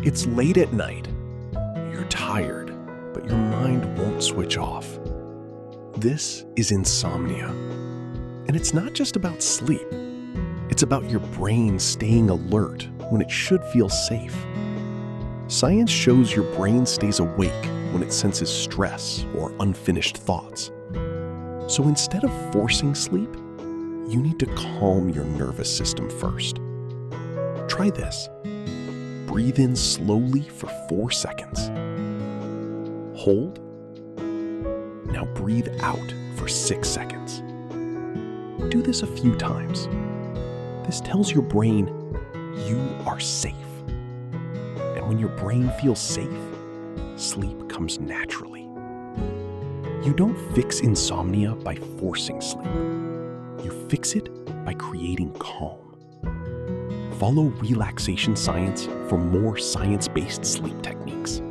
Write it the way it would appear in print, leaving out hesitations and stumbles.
It's late at night. You're tired, but your mind won't switch off. This is insomnia. And it's not just about sleep. It's about your brain staying alert when it should feel safe. Science shows your brain stays awake when it senses stress or unfinished thoughts. So instead of forcing sleep, you need to calm your nervous system first. Try this. Breathe in slowly for 4 seconds. Hold. Now breathe out for 6 seconds. Do this a few times. This tells your brain you are safe. And when your brain feels safe, sleep comes naturally. You don't fix insomnia by forcing sleep. You fix it by creating calm. Follow relaxation science for more science-based sleep techniques.